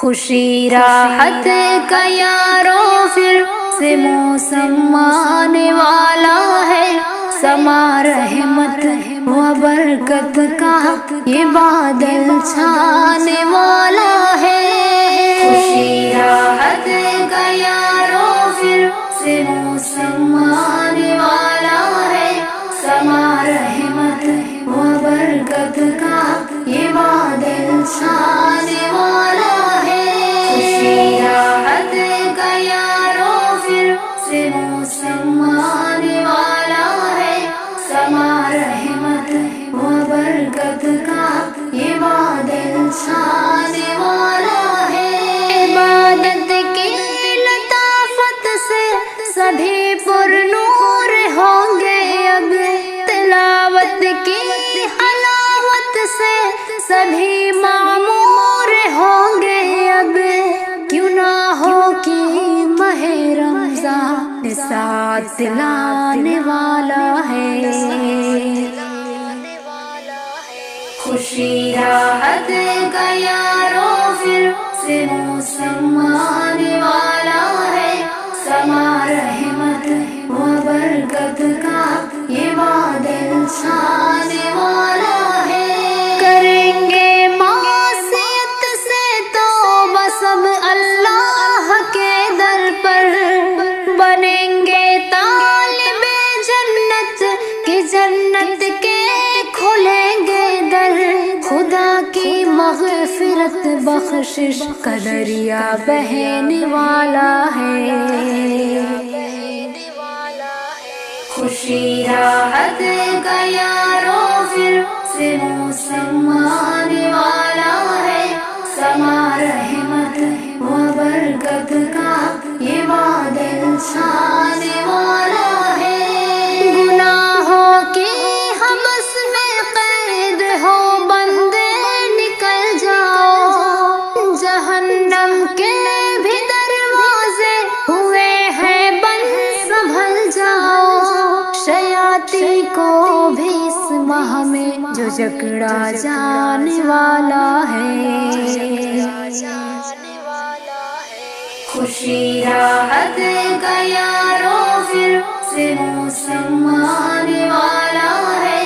خوشی راحت کا یاروں پھر سے موسم آنے والا ہے، سما رحمت و برکت کا یہ بادل چھانے والا ہے۔ خوشی راحت کا یاروں پھر سے موسم آنے والا ہے، سما رحمت و برکت کا یہ بادل چھانے والا ہے۔ خوشی راحت کا یاروں پھر سے موسم آنے والا ہے، سما رحمت و برکت کا یہ بادل چھانے والا ہے۔ عبادت کی لطافت سے سبھی پر نور ہوں گے اب، تلاوت کی حلاوت سے سبھی معمور ہوں گے اب، کیوں نہ ہو کہ ماہ رمضان ساتھ لانے والا ہے۔ خوشی راحت کا یاروں پھر سے موسم آنے والا ہے، سما رحمت و برکت کا یہ بادل چھانے والا ہے۔ کریں گے معصیت سے توبہ سب اللہ کے در پر، بنیں گے طالب جنت کی جنت کے کھلیں گے در، خدا کی مغفرت بخشش کا دریا بہنے والا ہے۔ خوشی راحت کا یاروں پھر سے موسم آنے والا ہے، سما رحمت و برکت کا یہ بادل چھانے والا ہے۔ گناہوں کی حبس میں قید ہو بندے نکل جاؤ، جہنم کے بھی دروازے ہوئے ہیں بند سنبھل جاؤ، شیاطین کو بھی اس ماہ میں جو جکڑا جانے والا ہے۔ خوشی راحت کا یاروں پھر سے موسم آنے والا ہے،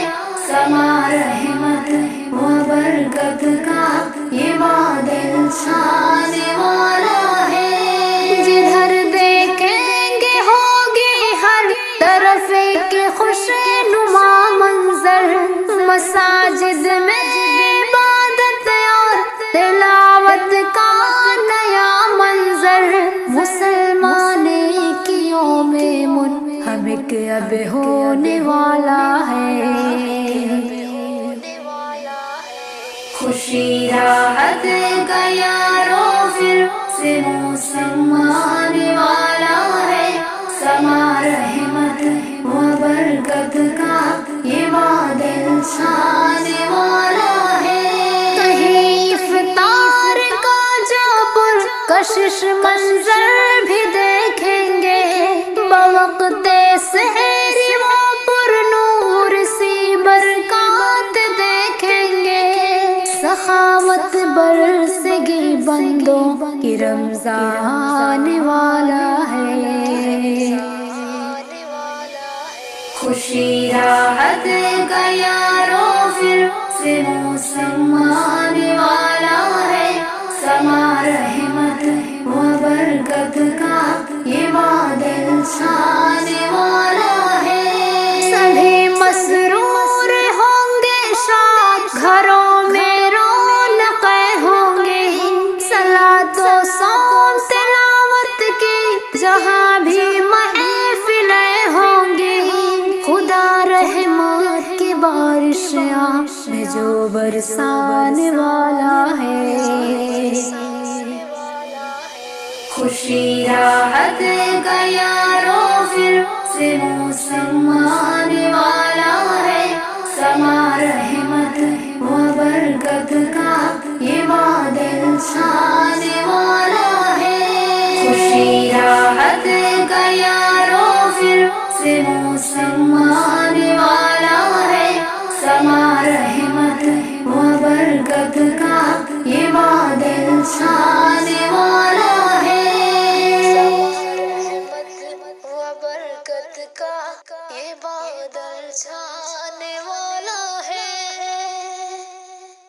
سما رحمت و برکت کا یہ بادل چھانے والا ہے۔ جدھر دیکھیں گے ہوگی ہر طرف ایک خوش نما منظر، مساجد میں عبادت اور تلاوت کا نیا منظر، مسلمان کی یوم منہمک اب ہونے والا ہے۔ خوشی راحت کا یاروں پھر سے موسم آنے والا ہے، سما رحمت و برکت کا یہ بادل چھانے والا ہے۔ کہیں افطار کا جو پرکشش منظر بھی دیکھیں گے، بوقت سحر وہ پر نور سی برکات دیکھیں گے، سخاوت برسے گی بندوں کی رمضان والا ہے۔ خوشی راحت کا یاروں پھر سے موسم آنے والا ہے، سما رحمت و برکت کا یہ بادل چھانے والا ہے۔ سبھی مسرور ہوں گے شاد، گھروں میں رونقیں ہوں گے، صلاۃ و صوم تلاوت کی جہاں بھی محفلیں ہوں گی، خدا رحمت کی بارشیں میں جو برسانے والا ہے۔ خوشی راحت کا یاروں پھر سے موسم آنے والا ہے، سما رحمت و برکت کا یہ بادل چھانے والا ہے۔ خوشی راحت کا یاروں پھر سے موسم آنے والا ہے، سما رحمت و برکت کا یہ بادل چھانے